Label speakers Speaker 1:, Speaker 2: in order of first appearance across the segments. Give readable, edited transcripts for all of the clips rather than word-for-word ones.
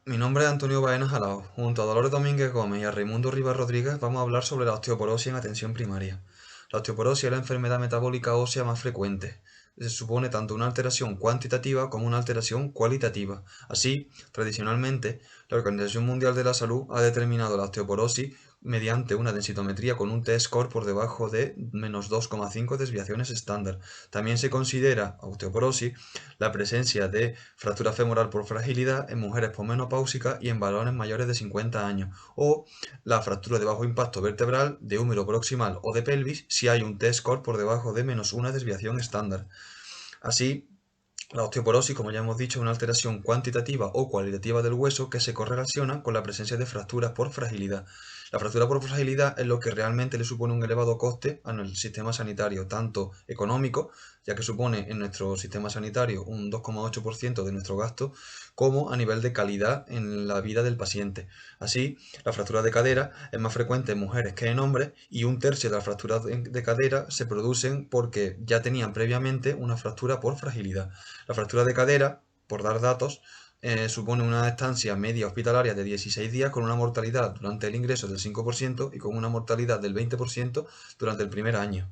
Speaker 1: Mi nombre es Antonio Baena Jalao. Junto a Dolores Domínguez Gómez y a Raimundo Rivas Rodríguez vamos a hablar sobre la osteoporosis en atención primaria. La osteoporosis es la enfermedad metabólica ósea más frecuente. Se supone tanto una alteración cuantitativa como una alteración cualitativa. Así, tradicionalmente, la Organización Mundial de la Salud ha determinado la osteoporosis mediante una densitometría con un T-score por debajo de -2,5 desviaciones estándar. También se considera osteoporosis la presencia de fractura femoral por fragilidad en mujeres posmenopáusicas y en varones mayores de 50 años, o la fractura de bajo impacto vertebral, de húmero proximal o de pelvis si hay un T-score por debajo de -1 desviación estándar. Así, la osteoporosis, como ya hemos dicho, es una alteración cuantitativa o cualitativa del hueso que se correlaciona con la presencia de fracturas por fragilidad. La fractura por fragilidad es lo que realmente le supone un elevado coste al sistema sanitario, tanto económico, ya que supone en nuestro sistema sanitario un 2,8% de nuestro gasto, como a nivel de calidad en la vida del paciente. Así, la fractura de cadera es más frecuente en mujeres que en hombres y un tercio de las fracturas de cadera se producen porque ya tenían previamente una fractura por fragilidad. La fractura de cadera, por dar datos, supone una estancia media hospitalaria de 16 días con una mortalidad durante el ingreso del 5% y con una mortalidad del 20% durante el primer año.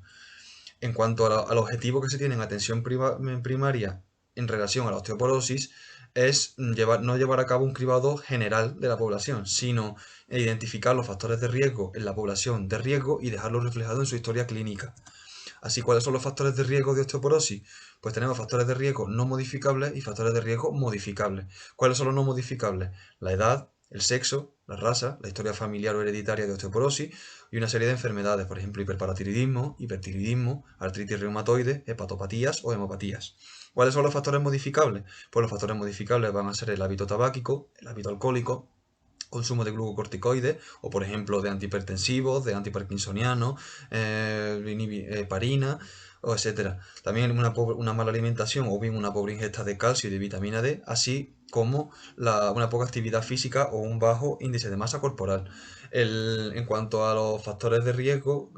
Speaker 1: En cuanto al objetivo que se tiene en atención primaria en relación a la osteoporosis, es no llevar a cabo un cribado general de la población, sino identificar los factores de riesgo en la población de riesgo y dejarlo reflejado en su historia clínica. Así, ¿cuáles son los factores de riesgo de osteoporosis? Pues tenemos factores de riesgo no modificables y factores de riesgo modificables. ¿Cuáles son los no modificables? La edad, el sexo, la raza, la historia familiar o hereditaria de osteoporosis y una serie de enfermedades, por ejemplo, hiperparatiroidismo, hipertiroidismo, artritis reumatoide, hepatopatías o hemopatías. ¿Cuáles son los factores modificables? Pues los factores modificables van a ser el hábito tabáquico, el hábito alcohólico, consumo de glucocorticoides o por ejemplo de antihipertensivos, de antiparkinsonianos, heparina o etcétera. También una mala alimentación o bien una pobre ingesta de calcio y de vitamina D, así como una poca actividad física o un bajo índice de masa corporal. En cuanto a los factores de riesgo,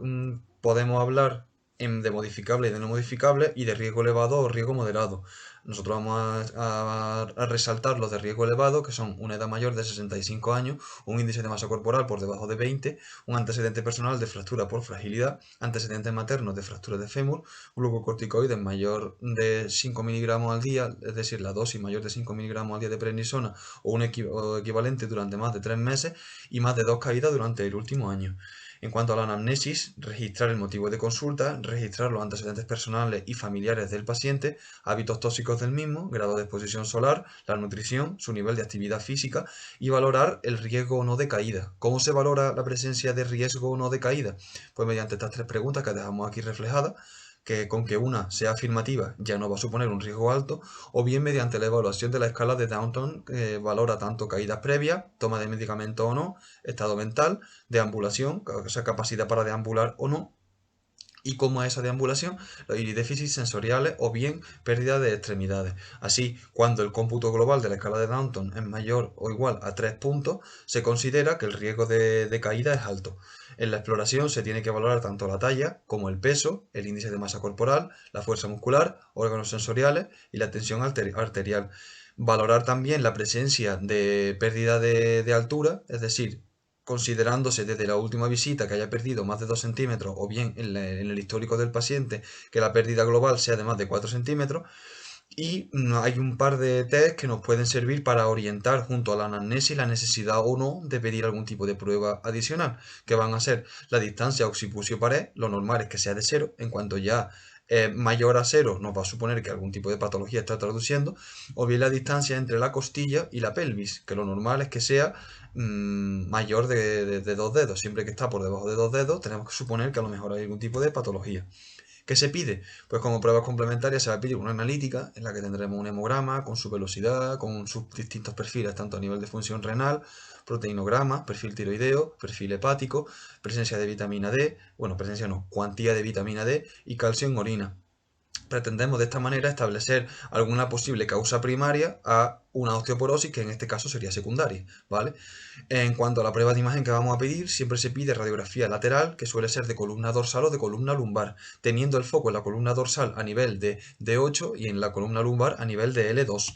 Speaker 1: podemos hablar de modificable y de no modificable y de riesgo elevado o riesgo moderado. Nosotros vamos a resaltar los de riesgo elevado, que son una edad mayor de 65 años, un índice de masa corporal por debajo de 20, un antecedente personal de fractura por fragilidad, antecedentes maternos de fractura de fémur, glucocorticoides mayor de 5 miligramos al día, es decir, la dosis mayor de 5 miligramos al día de prednisona o un equivalente durante más de 3 meses y más de 2 caídas durante el último año. En cuanto a la anamnesis, registrar el motivo de consulta, registrar los antecedentes personales y familiares del paciente, hábitos tóxicos del mismo, grado de exposición solar, la nutrición, su nivel de actividad física y valorar el riesgo o no de caída. ¿Cómo se valora la presencia de riesgo o no de caída? Pues mediante estas tres preguntas que dejamos aquí reflejadas, que con que una sea afirmativa ya no va a suponer un riesgo alto, o bien mediante la evaluación de la escala de Downton que valora tanto caídas previas, toma de medicamento o no, estado mental, deambulación, o sea, capacidad para deambular o no, y cómo es esa deambulación y déficits sensoriales o bien pérdida de extremidades. Así, cuando el cómputo global de la escala de Downton es mayor o igual a 3 puntos, se considera que el riesgo de caída es alto. En la exploración se tiene que valorar tanto la talla como el peso, el índice de masa corporal, la fuerza muscular, órganos sensoriales y la tensión arterial. Valorar también la presencia de pérdida de altura, es decir, considerándose desde la última visita que haya perdido más de 2 centímetros o bien en el histórico del paciente que la pérdida global sea de más de 4 centímetros. Y hay un par de test que nos pueden servir para orientar junto a la anamnesis la necesidad o no de pedir algún tipo de prueba adicional, que van a ser la distancia occipucio-pared, lo normal es que sea de cero, en cuanto ya mayor a cero nos va a suponer que algún tipo de patología está traduciendo, o bien la distancia entre la costilla y la pelvis, que lo normal es que sea mayor de 2 dedos. Siempre que está por debajo de 2 dedos, tenemos que suponer que a lo mejor hay algún tipo de patología. ¿Qué se pide? Pues como pruebas complementarias se va a pedir una analítica en la que tendremos un hemograma con su velocidad, con sus distintos perfiles, tanto a nivel de función renal, proteinograma, perfil tiroideo, perfil hepático, presencia de vitamina D, bueno, presencia no, cuantía de vitamina D y calcio en orina. Pretendemos de esta manera establecer alguna posible causa primaria a una osteoporosis que en este caso sería secundaria, ¿vale? En cuanto a la prueba de imagen que vamos a pedir, siempre se pide radiografía lateral, que suele ser de columna dorsal o de columna lumbar, teniendo el foco en la columna dorsal a nivel de D8 y en la columna lumbar a nivel de L2.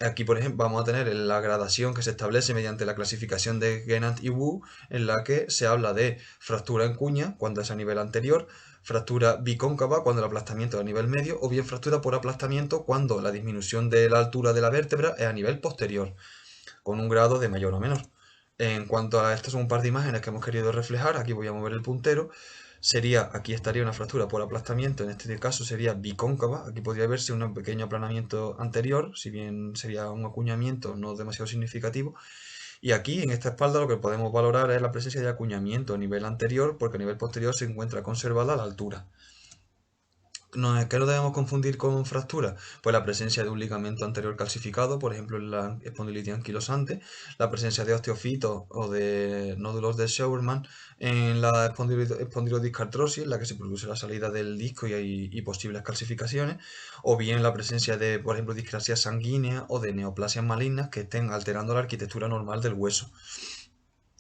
Speaker 1: Aquí, por ejemplo, vamos a tener la gradación que se establece mediante la clasificación de Gennard y Wu, en la que se habla de fractura en cuña cuando es a nivel anterior, fractura bicóncava cuando el aplastamiento es a nivel medio, o bien fractura por aplastamiento cuando la disminución de la altura de la vértebra es a nivel posterior, con un grado de mayor o menor. En cuanto a estas son un par de imágenes que hemos querido reflejar, aquí voy a mover el puntero. Aquí estaría una fractura por aplastamiento, en este caso sería bicóncava, aquí podría verse un pequeño aplanamiento anterior, si bien sería un acuñamiento no demasiado significativo. Y aquí en esta espalda lo que podemos valorar es la presencia de acuñamiento a nivel anterior, porque a nivel posterior se encuentra conservada la altura. ¿Qué no debemos confundir con fractura? Pues la presencia de un ligamento anterior calcificado, por ejemplo en la espondilitis anquilosante, la presencia de osteofitos o de nódulos de Scheuermann en la espondilodiscartrosis, en la que se produce la salida del disco y posibles calcificaciones, o bien la presencia de, por ejemplo, discrasia sanguínea o de neoplasias malignas que estén alterando la arquitectura normal del hueso.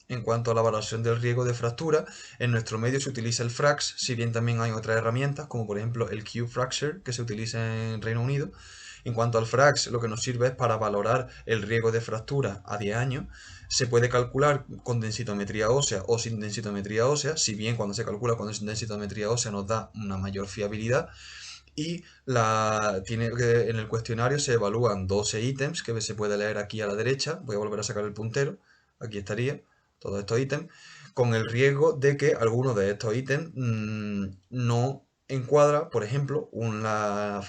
Speaker 1: En cuanto a la valoración del riesgo de fractura, en nuestro medio se utiliza el FRAX, si bien también hay otras herramientas, como por ejemplo el Q-Fracture, que se utiliza en Reino Unido. En cuanto al FRAX, lo que nos sirve es para valorar el riesgo de fractura a 10 años. Se puede calcular con densitometría ósea o sin densitometría ósea, si bien cuando se calcula con densitometría ósea nos da una mayor fiabilidad. Y en el cuestionario se evalúan 12 ítems que se puede leer aquí a la derecha. Voy a volver a sacar el puntero. Aquí estaría todos estos ítems, con el riesgo de que alguno de estos ítems no encuadra, por ejemplo, una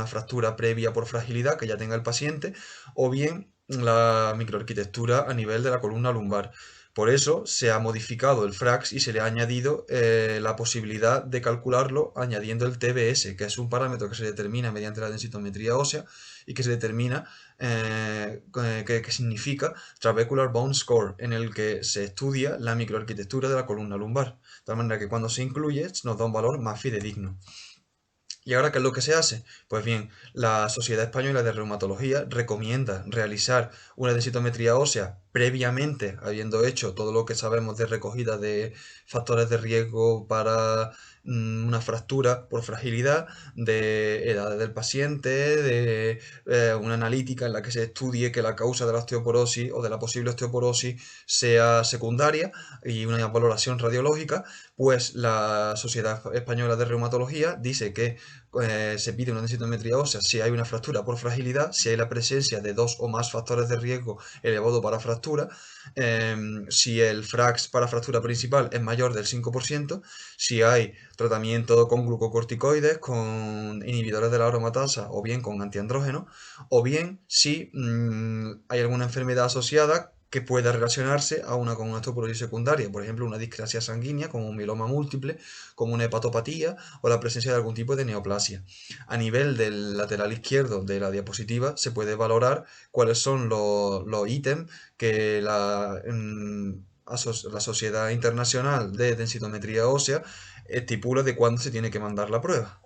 Speaker 1: fractura previa por fragilidad que ya tenga el paciente, o bien la microarquitectura a nivel de la columna lumbar. Por eso se ha modificado el FRAX y se le ha añadido la posibilidad de calcularlo añadiendo el TBS, que es un parámetro que se determina mediante la densitometría ósea y que se determina que significa Trabecular Bone Score, en el que se estudia la microarquitectura de la columna lumbar, de tal manera que cuando se incluye nos da un valor más fidedigno. ¿Y ahora qué es lo que se hace? Pues bien, la Sociedad Española de Reumatología recomienda realizar una densitometría ósea previamente, habiendo hecho todo lo que sabemos de recogida de factores de riesgo para una fractura por fragilidad, de edad del paciente, de una analítica en la que se estudie que la causa de la osteoporosis o de la posible osteoporosis sea secundaria y una valoración radiológica. Pues la Sociedad Española de Reumatología dice que se pide una densitometría ósea si hay una fractura por fragilidad, si hay la presencia de dos o más factores de riesgo elevado para fractura, si el FRAX para fractura principal es mayor del 5%, si hay tratamiento con glucocorticoides, con inhibidores de la aromatasa o bien con antiandrógenos, o bien si hay alguna enfermedad asociada que pueda relacionarse con una osteoporosis secundaria, por ejemplo, una discrasia sanguínea, como un mieloma múltiple, como una hepatopatía o la presencia de algún tipo de neoplasia. A nivel del lateral izquierdo de la diapositiva se puede valorar cuáles son los ítems que la Sociedad Internacional de Densitometría Ósea estipula de cuándo se tiene que mandar la prueba.